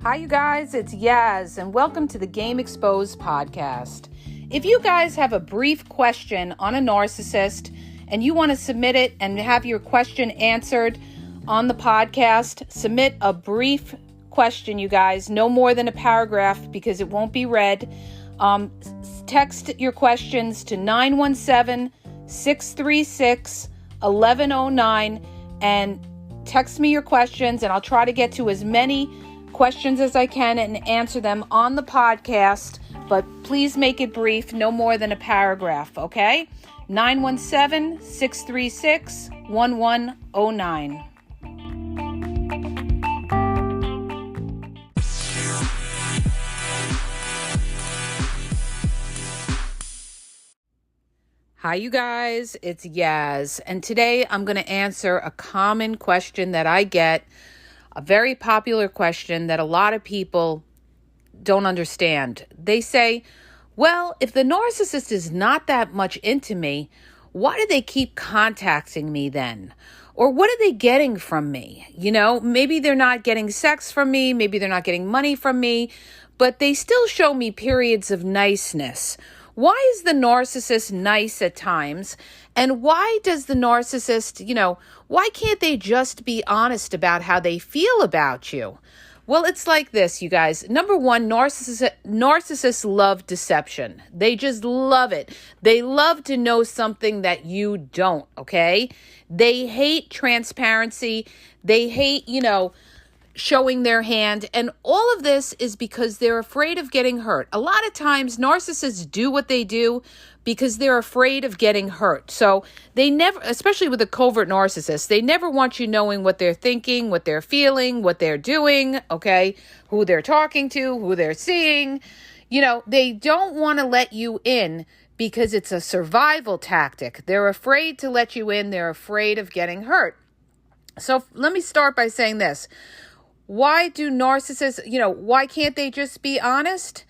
Hi, you guys, it's Yaz, and welcome to the Game Exposed podcast. If you guys have a brief question on a narcissist and you want to submit it and have your question answered on the podcast, submit a brief question, you guys, no more than a paragraph because it won't be read. Text your questions to 917-636-1109 and text me your questions, and I'll try to get to as many questions as I can and answer them on the podcast, but please make it brief, no more than a paragraph, okay? 917-636-1109. Hi, you guys, it's Yaz, and today I'm going to answer a common question that I get, a very popular question that a lot of people don't understand. They say, well, if the narcissist is not that much into me, why do they keep contacting me then? Or what are they getting from me? You know, maybe they're not getting sex from me, maybe they're not getting money from me, but they still show me periods of niceness. Why is the narcissist nice at times? And why does the narcissist, why can't they just be honest about how they feel about you? Well, it's like this, you guys. Number one, narcissists love deception. They just love it. They love to know something that you don't, okay? They hate transparency. They hate, showing their hand. And all of this is because they're afraid of getting hurt. A lot of times narcissists do what they do because they're afraid of getting hurt. So they never, especially with a covert narcissist, they never want you knowing what they're thinking, what they're feeling, what they're doing, okay, who they're talking to, who they're seeing. They don't want to let you in because it's a survival tactic. They're afraid to let you in. They're afraid of getting hurt. So let me start by saying this. Why do narcissists, why can't they just be honest?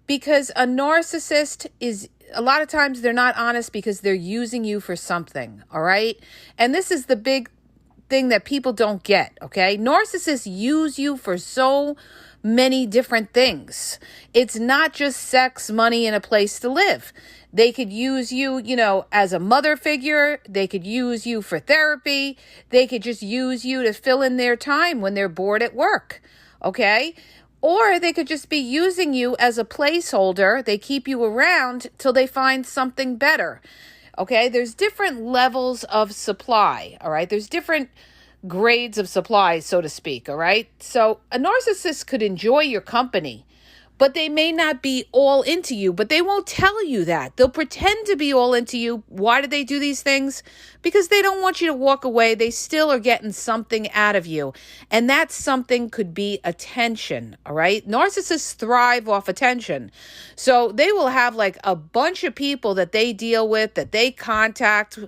Because a narcissist is, a lot of times they're not honest because they're using you for something, all right? And this is the big thing that people don't get, okay? Narcissists use you for so many different things. It's not just sex, money, and a place to live. They could use you, as a mother figure. They could use you for therapy. They could just use you to fill in their time when they're bored at work, okay? Or they could just be using you as a placeholder. They keep you around till they find something better, okay? There's different levels of supply, all right? There's different grades of supply, so to speak, all right? So a narcissist could enjoy your company, but they may not be all into you, but they won't tell you that. They'll pretend to be all into you. Why do they do these things? Because they don't want you to walk away. They still are getting something out of you. And that something could be attention, all right? Narcissists thrive off attention. So they will have like a bunch of people that they deal with, that they contact.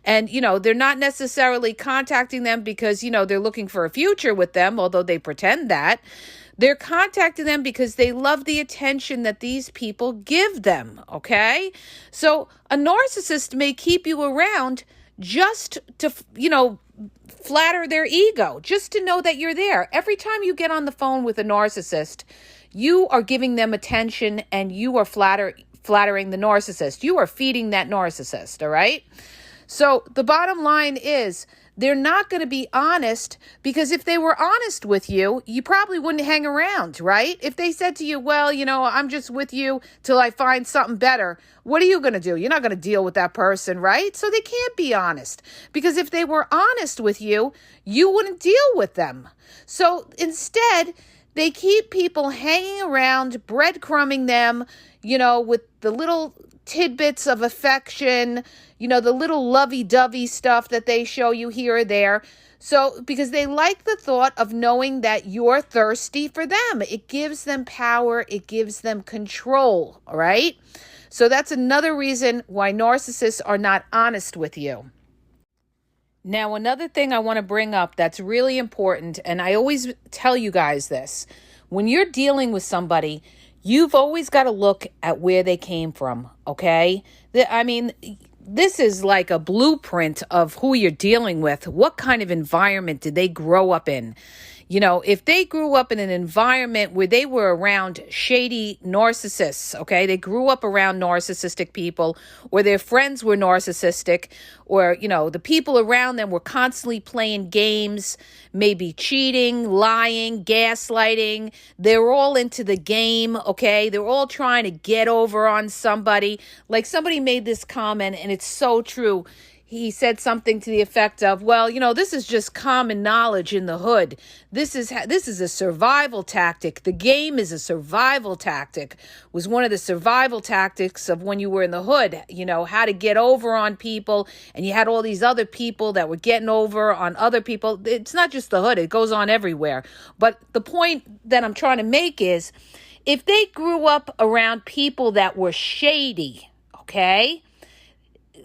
And, they're not necessarily contacting them because, they're looking for a future with them, although they pretend that. They're contacting them because they love the attention that these people give them, okay? So a narcissist may keep you around just to, flatter their ego, just to know that you're there. Every time you get on the phone with a narcissist, you are giving them attention and you are flattering the narcissist. You are feeding that narcissist, all right? So the bottom line is, they're not going to be honest because if they were honest with you, you probably wouldn't hang around, right? If they said to you, well, I'm just with you till I find something better, what are you going to do? You're not going to deal with that person, right? So they can't be honest because if they were honest with you, you wouldn't deal with them. So instead, they keep people hanging around, breadcrumbing them, with the little tidbits of affection, the little lovey-dovey stuff that they show you here or there. So, because they like the thought of knowing that you're thirsty for them. It gives them power. It gives them control, all right? So that's another reason why narcissists are not honest with you. Now, another thing I want to bring up that's really important, and I always tell you guys this, when you're dealing with somebody, you've always got to look at where they came from, okay? This is like a blueprint of who you're dealing with. What kind of environment did they grow up in? If they grew up in an environment where they were around shady narcissists, okay, they grew up around narcissistic people, or their friends were narcissistic, or, the people around them were constantly playing games, maybe cheating, lying, gaslighting. They're all into the game, okay? They're all trying to get over on somebody. Like somebody made this comment, and it's so true. He said something to the effect of, well, this is just common knowledge in the hood. This is a survival tactic. The game is a survival tactic. Was one of the survival tactics of when you were in the hood, how to get over on people. And you had all these other people that were getting over on other people. It's not just the hood. It goes on everywhere. But the point that I'm trying to make is, if they grew up around people that were shady, okay,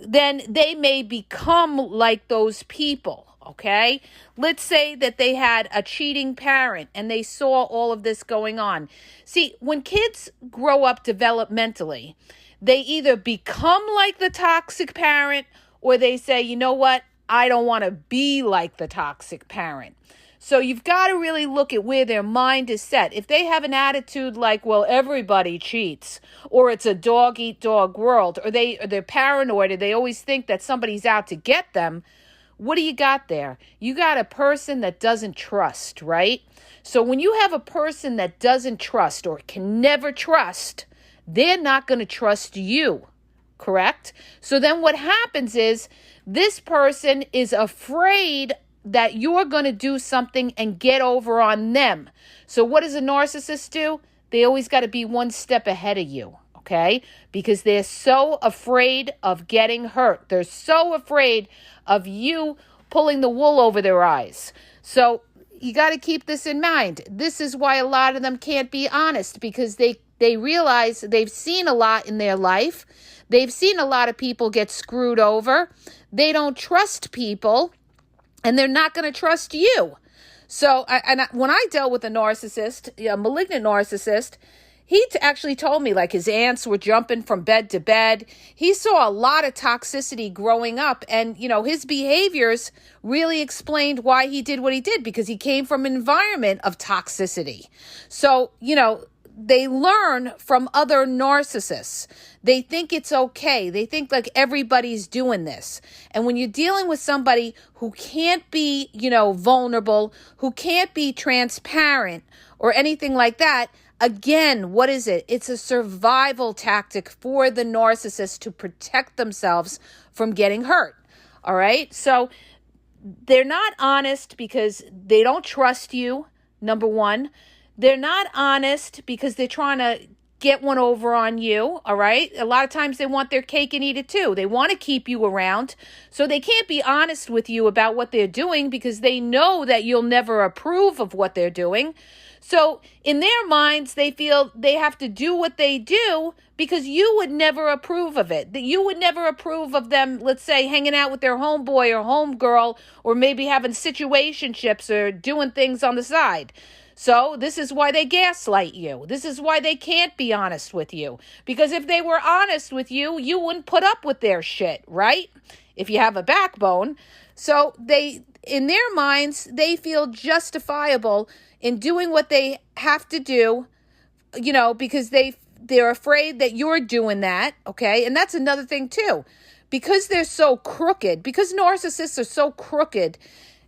then they may become like those people, okay? Let's say that they had a cheating parent and they saw all of this going on. See, when kids grow up developmentally, they either become like the toxic parent, or they say, you know what, I don't want to be like the toxic parent. So you've got to really look at where their mind is set. If they have an attitude like, well, everybody cheats, or it's a dog-eat-dog world, or they're paranoid, or they always think that somebody's out to get them, what do you got there? You got a person that doesn't trust, right? So when you have a person that doesn't trust or can never trust, they're not going to trust you, correct? So then what happens is this person is afraid that you're going to do something and get over on them. So what does a narcissist do? They always got to be one step ahead of you, okay? Because they're so afraid of getting hurt. They're so afraid of you pulling the wool over their eyes. So you got to keep this in mind. This is why a lot of them can't be honest, because they realize they've seen a lot in their life. They've seen a lot of people get screwed over. They don't trust people, and they're not going to trust you. So when I dealt with a narcissist, a malignant narcissist, he actually told me, like, his aunts were jumping from bed to bed. He saw a lot of toxicity growing up, and, his behaviors really explained why he did what he did, because he came from an environment of toxicity. So, they learn from other narcissists. They think it's okay. They think like everybody's doing this. And when you're dealing with somebody who can't be, vulnerable, who can't be transparent or anything like that, again, what is it? It's a survival tactic for the narcissist to protect themselves from getting hurt. All right? So they're not honest because they don't trust you, number one. They're not honest because they're trying to get one over on you, all right? A lot of times they want their cake and eat it too. They want to keep you around, so they can't be honest with you about what they're doing because they know that you'll never approve of what they're doing. So in their minds, they feel they have to do what they do because you would never approve of it. That you would never approve of them, let's say, hanging out with their homeboy or homegirl, or maybe having situationships or doing things on the side. So this is why they gaslight you. This is why they can't be honest with you. Because if they were honest with you, you wouldn't put up with their shit, right? If you have a backbone. So in their minds, they feel justifiable in doing what they have to do, because they're afraid that you're doing that, okay? And that's another thing too. Because they're so crooked, because narcissists are so crooked,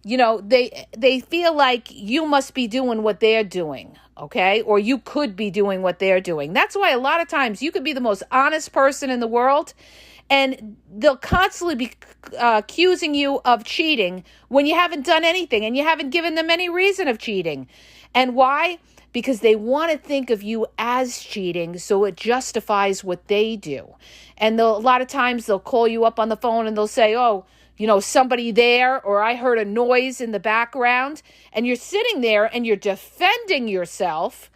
they feel like you must be doing what they're doing, okay? Or you could be doing what they're doing. That's why a lot of times you could be the most honest person in the world, and they'll constantly be accusing you of cheating when you haven't done anything and you haven't given them any reason of cheating. And why? Because they want to think of you as cheating, so it justifies what they do. And a lot of times they'll call you up on the phone and they'll say, oh, somebody there, or I heard a noise in the background, and you're sitting there and you're defending yourself.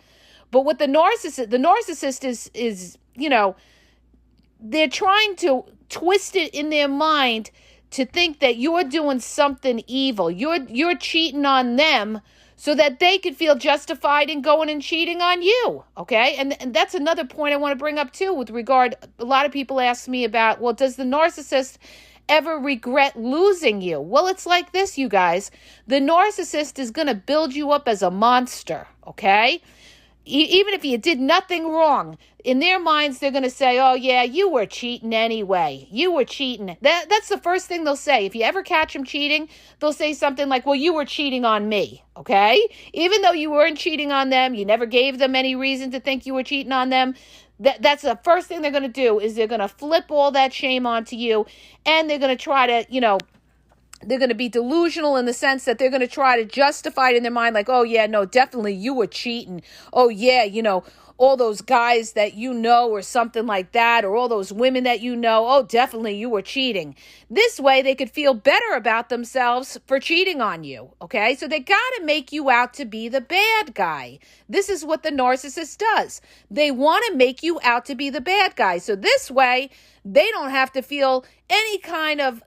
But what the narcissist is, they're trying to twist it in their mind to think that you're doing something evil. You're cheating on them so that they could feel justified in going and cheating on you, okay? And that's another point I want to bring up too with regard, a lot of people ask me about, well, does the narcissist ever regret losing you. Well, it's like this, you guys. The narcissist is going to build you up as a monster, okay? Even if you did nothing wrong, in their minds, they're going to say, oh, yeah, you were cheating anyway. You were cheating. That's the first thing they'll say. If you ever catch them cheating, they'll say something like, well, you were cheating on me, okay? Even though you weren't cheating on them, you never gave them any reason to think you were cheating on them. That's the first thing they're going to do, is they're going to flip all that shame onto you, and they're going to try to, they're going to be delusional in the sense that they're going to try to justify it in their mind like, oh, yeah, no, definitely you were cheating. Oh, yeah, all those guys that or something like that, or all those women that oh, definitely you were cheating. This way they could feel better about themselves for cheating on you, okay? So they got to make you out to be the bad guy. This is what the narcissist does. They want to make you out to be the bad guy. So this way they don't have to feel any kind of,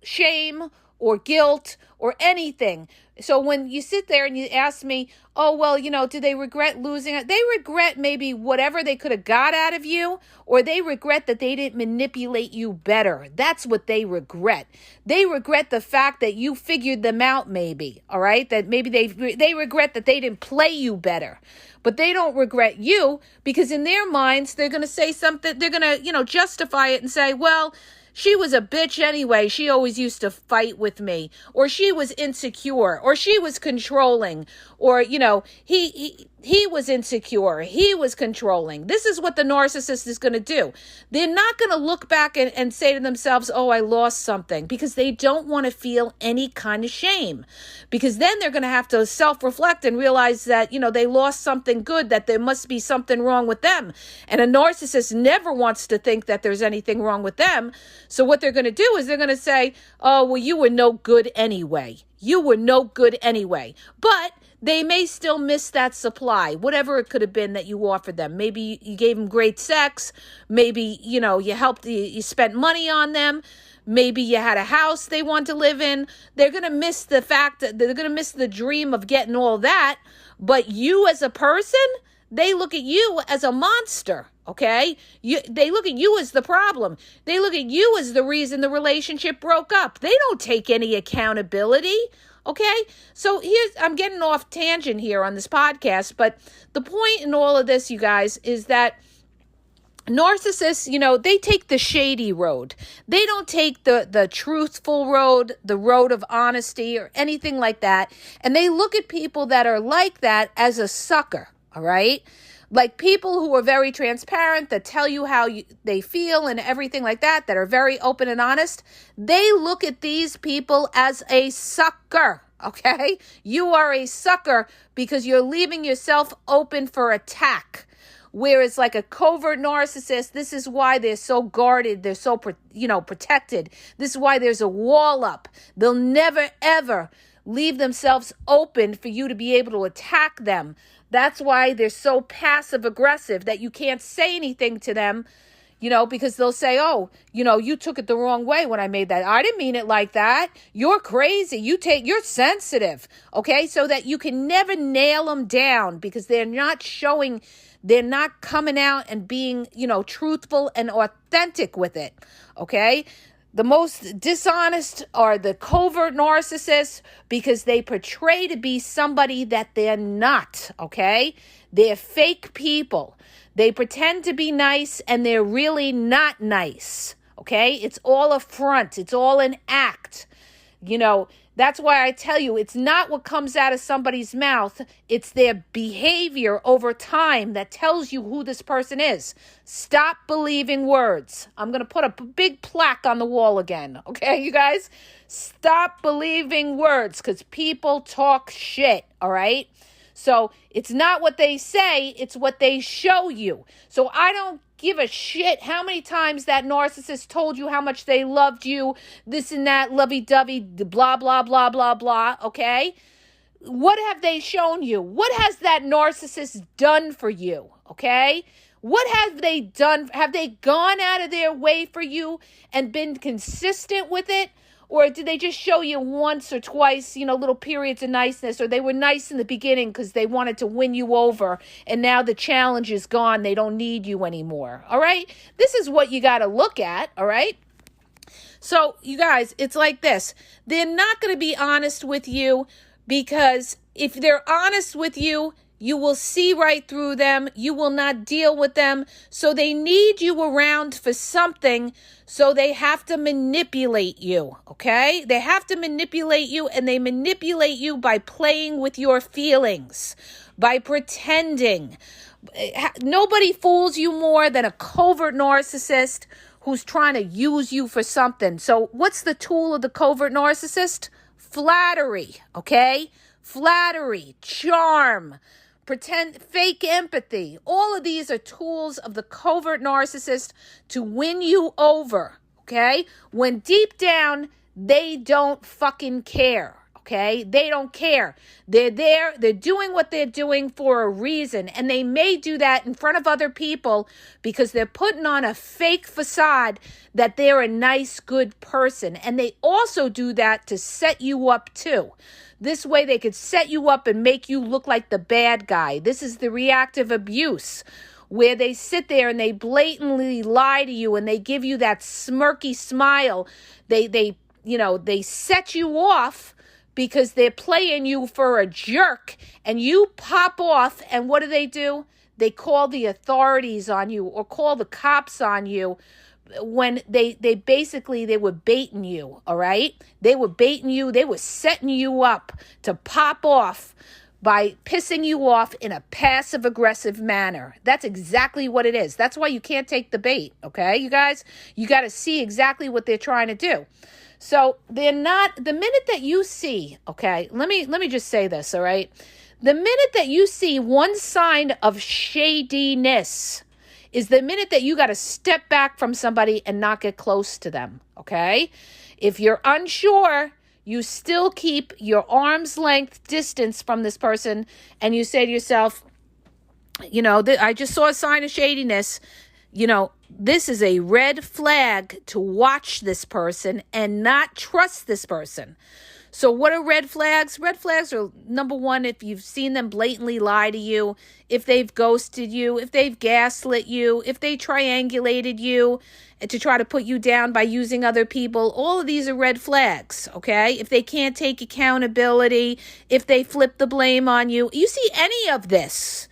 shame or guilt or anything. So when you sit there and you ask me, oh, well, do they regret losing it? They regret maybe whatever they could have got out of you, or they regret that they didn't manipulate you better. That's what they regret. They regret the fact that you figured them out maybe, all right? That maybe they regret that they didn't play you better. But they don't regret you, because in their minds, they're going to say something, they're going to, justify it and say, well, she was a bitch anyway. She always used to fight with me, or she was insecure, or she was controlling, or, he was insecure. He was controlling. This is what the narcissist is going to do. They're not going to look back and say to themselves, oh, I lost something, because they don't want to feel any kind of shame, because then they're going to have to self-reflect and realize that, they lost something good, that there must be something wrong with them. And a narcissist never wants to think that there's anything wrong with them. So what they're going to do is they're going to say, oh, well, you were no good anyway. You were no good anyway. But they may still miss that supply, whatever it could have been that you offered them. Maybe you gave them great sex. Maybe, you helped, you spent money on them. Maybe you had a house they want to live in. They're going to miss the fact that they're going to miss the dream of getting all that. But you as a person, they look at you as a monster, okay? They look at you as the problem. They look at you as the reason the relationship broke up. They don't take any accountability. Okay, so I'm getting off tangent here on this podcast, but the point in all of this, you guys, is that narcissists, they take the shady road. They don't take the truthful road, the road of honesty or anything like that. And they look at people that are like that as a sucker, all right? Like people who are very transparent, that tell you how they feel and everything like that are very open and honest. They look at these people as a sucker, okay? You are a sucker because you're leaving yourself open for attack. Whereas like a covert narcissist, this is why they're so guarded, they're so protected. This is why there's a wall up. They'll never, ever leave themselves open for you to be able to attack them. That's why they're so passive aggressive that you can't say anything to them, because they'll say, oh, you took it the wrong way when I made that. I didn't mean it like that. You're crazy. You're sensitive. Okay. So that you can never nail them down, because they're not coming out and being, truthful and authentic with it. Okay. The most dishonest are the covert narcissists, because they portray to be somebody that they're not, okay? They're fake people. They pretend to be nice and they're really not nice, okay? It's all a front. It's all an act. That's why I tell you, it's not what comes out of somebody's mouth. It's their behavior over time that tells you who this person is. Stop believing words. I'm going to put a big plaque on the wall again. Okay, you guys? Stop believing words, because people talk shit, all right? So it's not what they say, it's what they show you. So I don't give a shit how many times that narcissist told you how much they loved you, this and that, lovey-dovey, blah, blah, blah, blah, blah, okay? What have they shown you? What has that narcissist done for you, okay? What have they done? Have they gone out of their way for you and been consistent with it? Or did they just show you once or twice, little periods of niceness? Or they were nice in the beginning because they wanted to win you over. And now the challenge is gone. They don't need you anymore. All right? This is what you got to look at. All right? So, you guys, it's like this. They're not going to be honest with you, because if they're honest with you, you will see right through them. You will not deal with them. So they need you around for something. So they have to manipulate you, okay? They have to manipulate you, and they manipulate you by playing with your feelings, by pretending. Nobody fools you more than a covert narcissist who's trying to use you for something. So what's the tool of the covert narcissist? Flattery, okay? Flattery, charm, pretend, fake empathy. All of these are tools of the covert narcissist to win you over, okay? When deep down, they don't fucking care. Okay, they don't care. They're there. They're doing what they're doing for a reason. And they may do that in front of other people because they're putting on a fake facade that they're a nice, good person. And they also do that to set you up too. This way they could set you up and make you look like the bad guy. This is the reactive abuse, where they sit there and they blatantly lie to you and they give you that smirky smile. They set you off because they're playing you for a jerk, and you pop off, and what do? They call the authorities on you or call the cops on you when they were baiting you, all right? They were baiting you. They were setting you up to pop off by pissing you off in a passive-aggressive manner. That's exactly what it is. That's why you can't take the bait, okay, you guys? You got to see exactly what they're trying to do. So they're not, the minute that you see, okay, let me just say this, all right? The minute that you see one sign of shadiness is the minute that you got to step back from somebody and not get close to them, okay? If you're unsure, you still keep your arm's length distance from this person, and you say to yourself, I just saw a sign of shadiness. This is a red flag to watch this person and not trust this person. So what are red flags? Red flags are, number one, if you've seen them blatantly lie to you, if they've ghosted you, if they've gaslit you, if they triangulated you to try to put you down by using other people. All of these are red flags, okay? If they can't take accountability, if they flip the blame on you. You see any of this,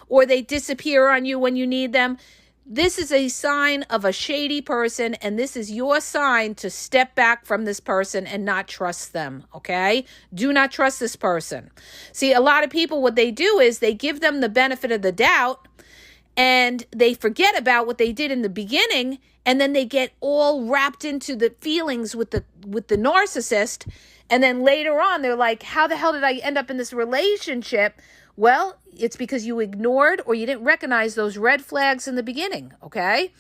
or they disappear on you when you need them, this is a sign of a shady person, and this is your sign to step back from this person and not trust them, okay? Do not trust this person. See, a lot of people, what they do is they give them the benefit of the doubt, and they forget about what they did in the beginning, and then they get all wrapped into the feelings with the narcissist, and then later on, they're like, how the hell did I end up in this relationship? Well, it's because you ignored or you didn't recognize those red flags in the beginning, okay?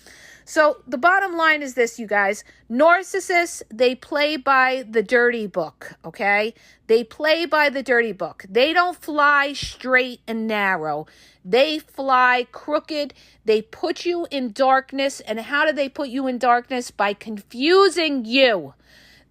So the bottom line is this, you guys. Narcissists, they play by the dirty book, okay? They play by the dirty book. They don't fly straight and narrow. They fly crooked. They put you in darkness. And how do they put you in darkness? By confusing you.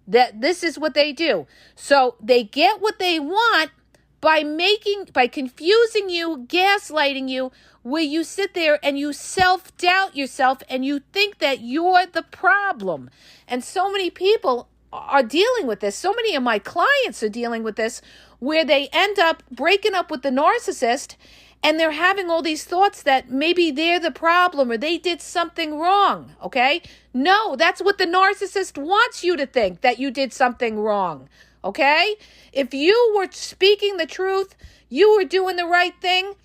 This is what they do. So they get what they want by confusing you, gaslighting you, where you sit there and you self-doubt yourself and you think that you're the problem. And so many people are dealing with this. So many of my clients are dealing with this, where they end up breaking up with the narcissist and they're having all these thoughts that maybe they're the problem or they did something wrong, okay? No, that's what the narcissist wants you to think, that you did something wrong. Okay? If you were speaking the truth, you were doing the right thing,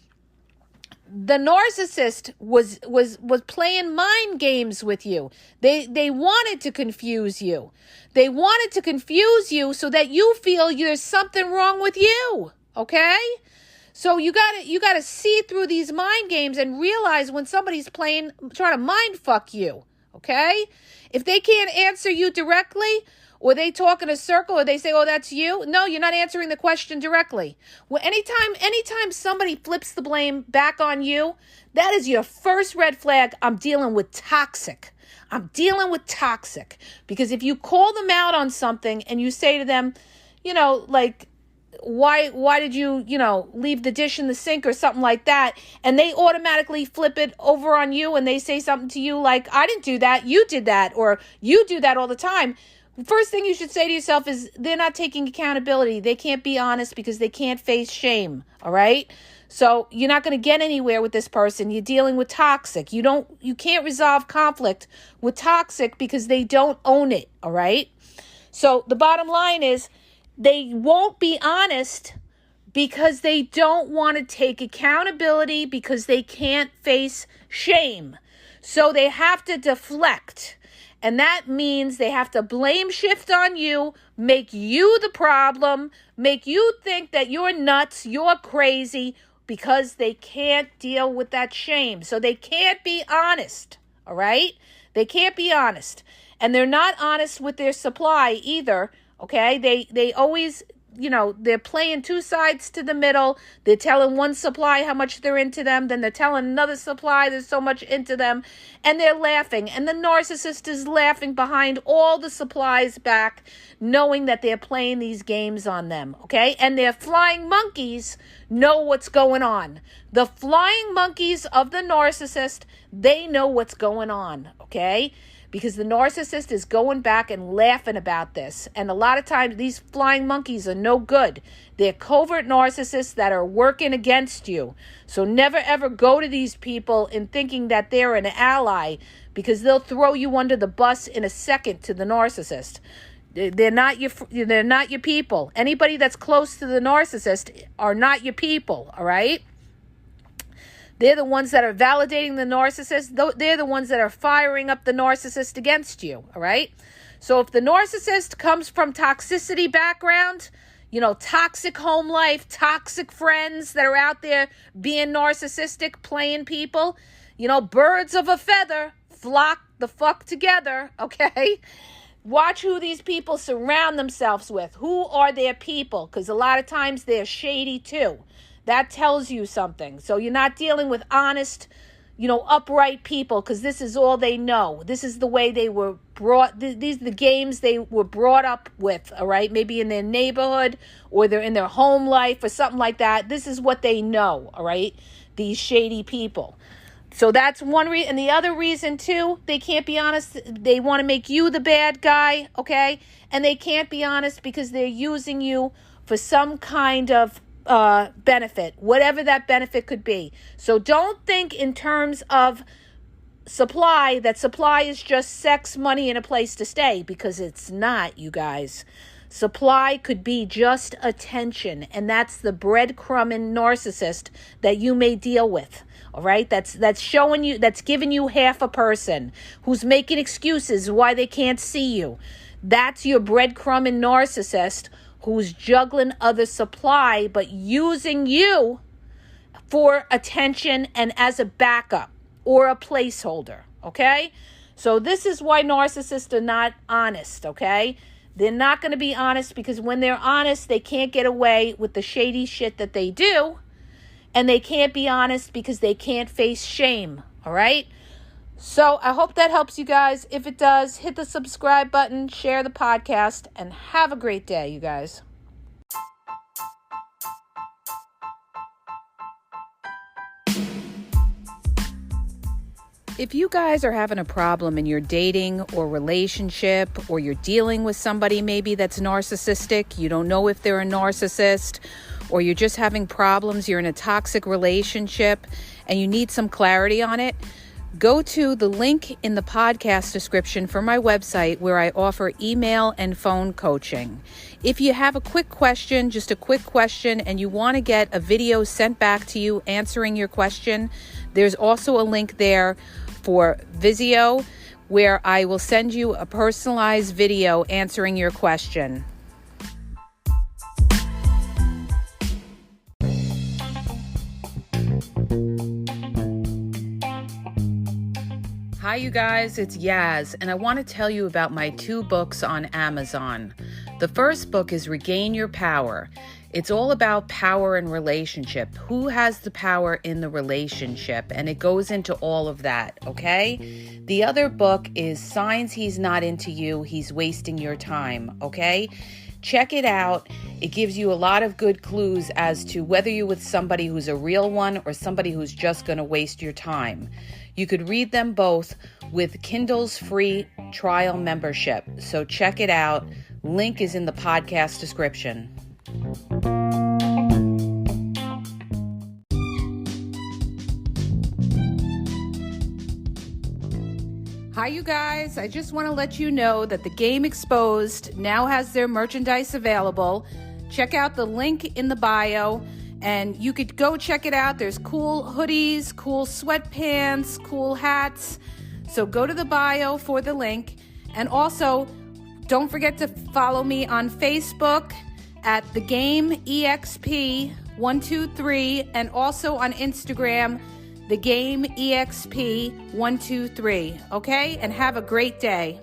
the narcissist was playing mind games with you. They wanted to confuse you. They wanted to confuse you so that you feel there's something wrong with you. Okay? So you gotta see through these mind games and realize when somebody's trying to mind fuck you. Okay? If they can't answer you directly, or they talk in a circle, or they say, oh, that's you. No, you're not answering the question directly. Well, anytime somebody flips the blame back on you, that is your first red flag. I'm dealing with toxic. Because if you call them out on something and you say to them, why did you, leave the dish in the sink or something like that? And they automatically flip it over on you and they say something to you like, I didn't do that, you did that, or you do that all the time. First thing you should say to yourself is they're not taking accountability. They can't be honest because they can't face shame, all right? So you're not going to get anywhere with this person. You're dealing with toxic. You can't resolve conflict with toxic because they don't own it, all right? So the bottom line is they won't be honest because they don't want to take accountability because they can't face shame. So they have to deflect. And that means they have to blame shift on you, make you the problem, make you think that you're nuts, you're crazy, because they can't deal with that shame. So they can't be honest, all right? They can't be honest. And they're not honest with their supply either, okay? They always, they're playing two sides to the middle. They're telling one supply how much they're into them. Then they're telling another supply there's so much into them. And they're laughing. And the narcissist is laughing behind all the supplies back, knowing that they're playing these games on them, okay? And their flying monkeys know what's going on. The flying monkeys of the narcissist, they know what's going on, okay? Because the narcissist is going back and laughing about this. And a lot of times these flying monkeys are no good. They're covert narcissists that are working against you. So never ever go to these people in thinking that they're an ally, because they'll throw you under the bus in a second to the narcissist. They're not your people. Anybody that's close to the narcissist are not your people, all right? They're the ones that are validating the narcissist. They're the ones that are firing up the narcissist against you, all right? So if the narcissist comes from toxicity background, toxic home life, toxic friends that are out there being narcissistic, playing people, birds of a feather flock the fuck together, okay? Watch who these people surround themselves with. Who are their people? Because a lot of times they're shady too. That tells you something. So you're not dealing with honest, upright people, because this is all they know. This is the way they were brought. These are the games they were brought up with, all right? Maybe in their neighborhood or they're in their home life or something like that. This is what they know, all right? These shady people. So that's one reason. And the other reason, too, they can't be honest. They want to make you the bad guy, okay? And they can't be honest because they're using you for some kind of benefit, whatever that benefit could be. So don't think in terms of supply, that supply is just sex, money, and a place to stay, because it's not, you guys. Supply could be just attention, and that's the breadcrumbing narcissist that you may deal with. All right, that's showing you, that's giving you half a person, who's making excuses why they can't see you. That's your breadcrumbing narcissist, who's juggling other supply, but using you for attention and as a backup or a placeholder, okay? So this is why narcissists are not honest, okay? They're not going to be honest because when they're honest, they can't get away with the shady shit that they do, and they can't be honest because they can't face shame, all right? So I hope that helps you guys. If it does, hit the subscribe button, share the podcast, and have a great day, you guys. If you guys are having a problem in your dating or relationship, or you're dealing with somebody maybe that's narcissistic, you don't know if they're a narcissist, or you're just having problems, you're in a toxic relationship, and you need some clarity on it, go to the link in the podcast description for my website, where I offer email and phone coaching. If you have a quick question, just a quick question, and you want to get a video sent back to you answering your question, there's also a link there for Vizio, where I will send you a personalized video answering your question. Hi, you guys, it's Yaz, and I want to tell you about my 2 books on Amazon. The first book is Regain Your Power. It's all about power and relationship. Who has the power in the relationship? And it goes into all of that, okay? The other book is Signs He's Not Into You, He's Wasting Your Time, okay? Check it out. It gives you a lot of good clues as to whether you're with somebody who's a real one or somebody who's just going to waste your time. You could read them both with Kindle's free trial membership. So check it out. Link is in the podcast description. Hi, you guys. I just want to let you know that the Game Exposed now has their merchandise available. Check out the link in the bio, and you could go check it out. There's cool hoodies, cool sweatpants, cool hats. So go to the bio for the link. And also, don't forget to follow me on Facebook at The Game EXP 123, and also on Instagram, The Game EXP 123. Okay? And have a great day.